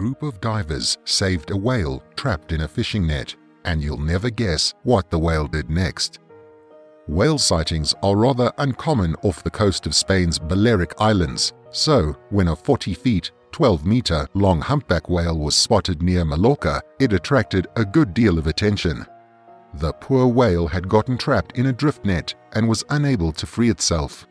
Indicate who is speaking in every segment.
Speaker 1: group of divers saved a whale trapped in a fishing net, and you'll never guess what the whale did next. Whale sightings are rather uncommon off the coast of Spain's Balearic Islands, so when a 40 feet, 12-meter long humpback whale was spotted near Mallorca, it attracted a good deal of attention. The poor whale had gotten trapped in a drift net and was unable to free itself.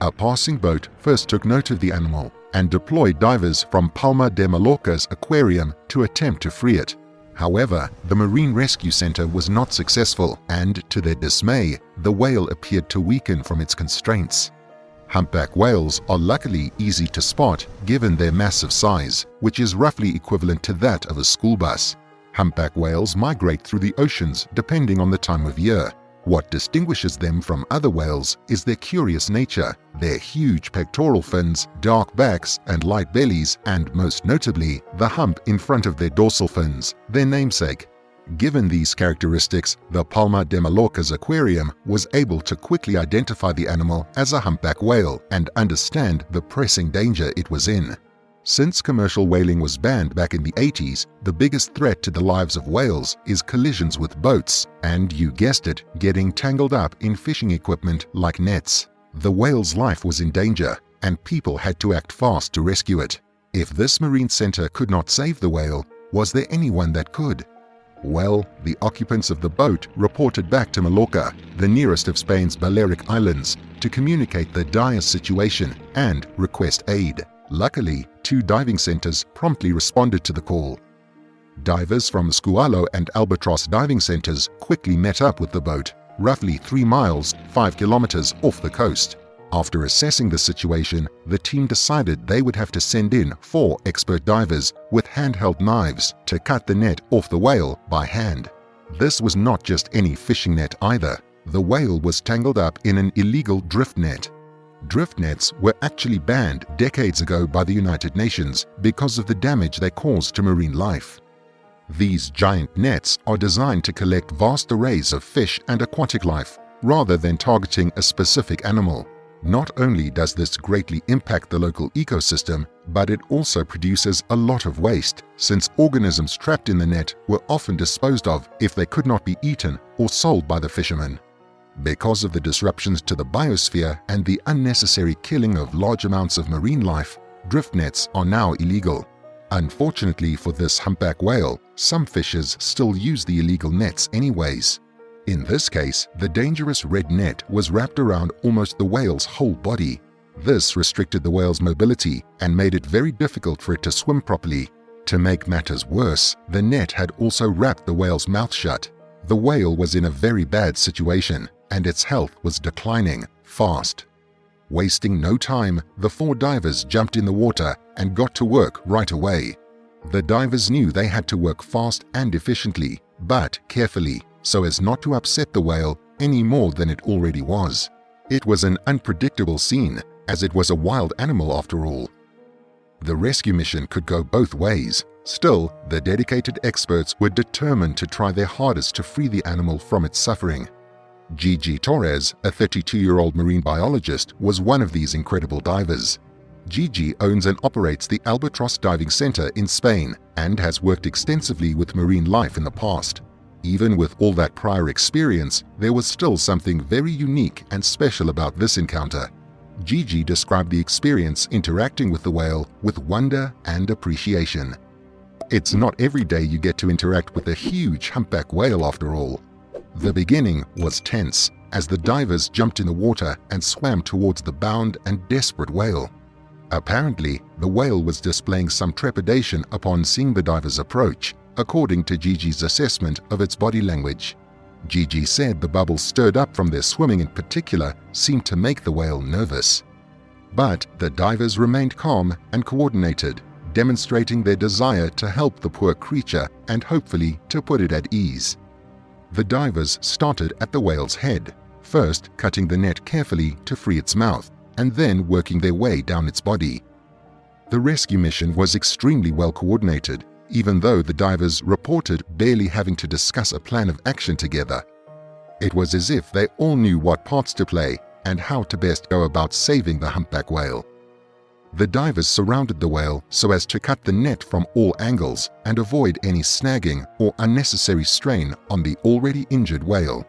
Speaker 1: A passing boat first took note of the animal and deployed divers from Palma de Mallorca's aquarium to attempt to free it. However, the Marine Rescue Center was not successful, and to their dismay, the whale appeared to weaken from its constraints. Humpback whales are luckily easy to spot given their massive size, which is roughly equivalent to that of a school bus. Humpback whales migrate through the oceans depending on the time of year. What distinguishes them from other whales is their curious nature, their huge pectoral fins, dark backs and light bellies, and most notably, the hump in front of their dorsal fins, their namesake. Given these characteristics, the Palma de Mallorca's aquarium was able to quickly identify the animal as a humpback whale and understand the pressing danger it was in. Since commercial whaling was banned back in the 80s, the biggest threat to the lives of whales is collisions with boats and, you guessed it, getting tangled up in fishing equipment like nets. The whale's life was in danger, and people had to act fast to rescue it. If this marine center could not save the whale, was there anyone that could? Well, the occupants of the boat reported back to Mallorca, the nearest of Spain's Balearic Islands, to communicate the dire situation and request aid. Luckily, 2 diving centers promptly responded to the call. Divers from Squalo and Albatross diving centers quickly met up with the boat, roughly 3 miles, 5 kilometers off the coast. After assessing the situation, the team decided they would have to send in 4 expert divers with handheld knives to cut the net off the whale by hand. This was not just any fishing net either. The whale was tangled up in an illegal drift net. Drift nets were actually banned decades ago by the United Nations because of the damage they cause to marine life. These giant nets are designed to collect vast arrays of fish and aquatic life, rather than targeting a specific animal. Not only does this greatly impact the local ecosystem, but it also produces a lot of waste, since organisms trapped in the net were often disposed of if they could not be eaten or sold by the fishermen. Because of the disruptions to the biosphere and the unnecessary killing of large amounts of marine life, drift nets are now illegal. Unfortunately for this humpback whale, some fishers still use the illegal nets anyways. In this case, the dangerous red net was wrapped around almost the whale's whole body. This restricted the whale's mobility and made it very difficult for it to swim properly. To make matters worse, the net had also wrapped the whale's mouth shut. The whale was in a very bad situation, and its health was declining fast. Wasting no time, the 4 divers jumped in the water and got to work right away. The divers knew they had to work fast and efficiently, but carefully, so as not to upset the whale any more than it already was. It was an unpredictable scene, as it was a wild animal after all. The rescue mission could go both ways. Still, the dedicated experts were determined to try their hardest to free the animal from its suffering. Gigi Torres, a 32-year-old marine biologist, was one of these incredible divers. Gigi owns and operates the Albatross Diving Center in Spain and has worked extensively with marine life in the past. Even with all that prior experience, there was still something very unique and special about this encounter. Gigi described the experience interacting with the whale with wonder and appreciation. It's not every day you get to interact with a huge humpback whale after all. The beginning was tense as the divers jumped in the water and swam towards the bound and desperate whale. Apparently, the whale was displaying some trepidation upon seeing the divers approach, according to Gigi's assessment of its body language. Gigi said the bubbles stirred up from their swimming in particular seemed to make the whale nervous. But the divers remained calm and coordinated, demonstrating their desire to help the poor creature and hopefully to put it at ease. The divers started at the whale's head, first cutting the net carefully to free its mouth, and then working their way down its body. The rescue mission was extremely well coordinated, even though the divers reported barely having to discuss a plan of action together. It was as if they all knew what parts to play and how to best go about saving the humpback whale. The divers surrounded the whale so as to cut the net from all angles and avoid any snagging or unnecessary strain on the already injured whale.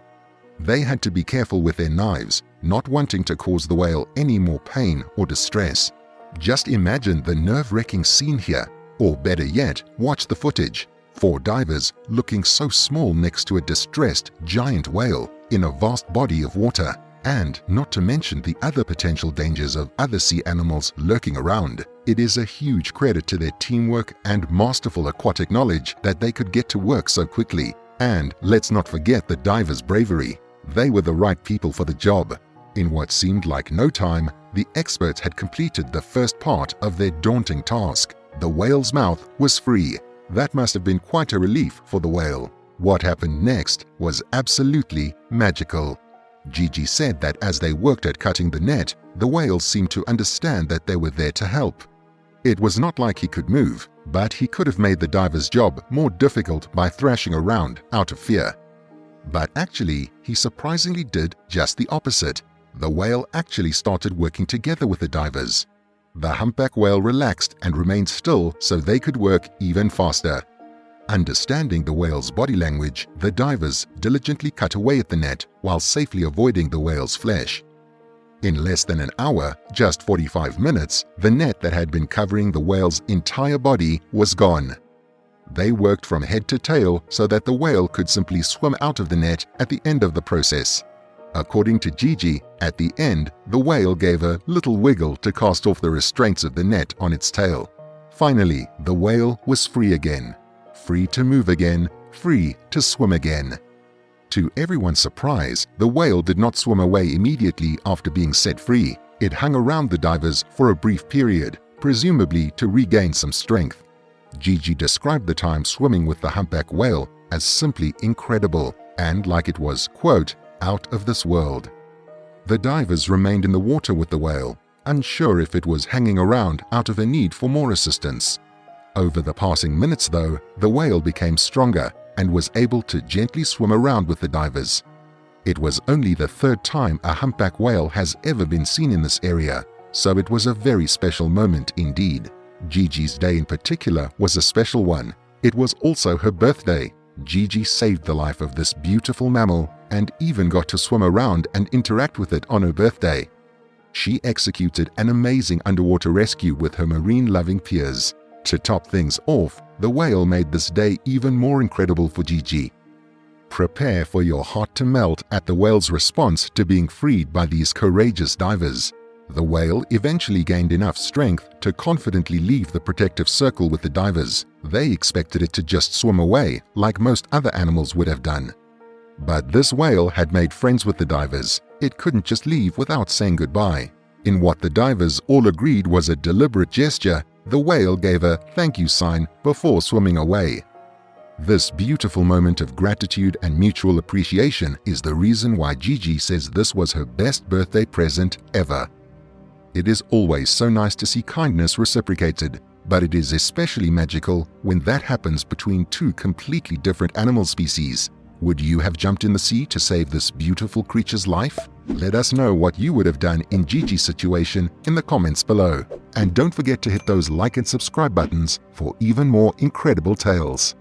Speaker 1: They had to be careful with their knives, not wanting to cause the whale any more pain or distress. Just imagine the nerve-wracking scene here, or better yet, watch the footage. 4 divers looking so small next to a distressed giant whale in a vast body of water, and not to mention the other potential dangers of other sea animals lurking around. It is a huge credit to their teamwork and masterful aquatic knowledge that they could get to work so quickly. And let's not forget the divers' bravery. They were the right people for the job. In what seemed like no time, the experts had completed the first part of their daunting task. The whale's mouth was free. That must have been quite a relief for the whale. What happened next was absolutely magical. Gigi said that as they worked at cutting the net, the whale seemed to understand that they were there to help. It was not like he could move, but he could have made the diver's job more difficult by thrashing around out of fear. But actually, he surprisingly did just the opposite. The whale actually started working together with the divers. The humpback whale relaxed and remained still so they could work even faster. Understanding the whale's body language, the divers diligently cut away at the net while safely avoiding the whale's flesh. In less than an hour, just 45 minutes, the net that had been covering the whale's entire body was gone. They worked from head to tail so that the whale could simply swim out of the net at the end of the process. According to Gigi, at the end, the whale gave a little wiggle to cast off the restraints of the net on its tail. Finally, the whale was free again. Free to move again, free to swim again. To everyone's surprise, the whale did not swim away immediately after being set free. It hung around the divers for a brief period, presumably to regain some strength. Gigi described the time swimming with the humpback whale as simply incredible and like it was, quote, out of this world. The divers remained in the water with the whale, unsure if it was hanging around out of a need for more assistance. Over the passing minutes, though, the whale became stronger and was able to gently swim around with the divers. It was only the 3rd time a humpback whale has ever been seen in this area, so it was a very special moment indeed. Gigi's day in particular was a special one. It was also her birthday. Gigi saved the life of this beautiful mammal and even got to swim around and interact with it on her birthday. She executed an amazing underwater rescue with her marine-loving peers. To top things off, the whale made this day even more incredible for Gigi. Prepare for your heart to melt at the whale's response to being freed by these courageous divers. The whale eventually gained enough strength to confidently leave the protective circle with the divers. They expected it to just swim away like most other animals would have done. But this whale had made friends with the divers. It couldn't just leave without saying goodbye. In what the divers all agreed was a deliberate gesture, the whale gave a thank you sign before swimming away. This beautiful moment of gratitude and mutual appreciation is the reason why Gigi says this was her best birthday present ever. It is always so nice to see kindness reciprocated, but it is especially magical when that happens between 2 completely different animal species. Would you have jumped in the sea to save this beautiful creature's life? Let us know what you would have done in Gigi's situation in the comments below. And don't forget to hit those like and subscribe buttons for even more incredible tales.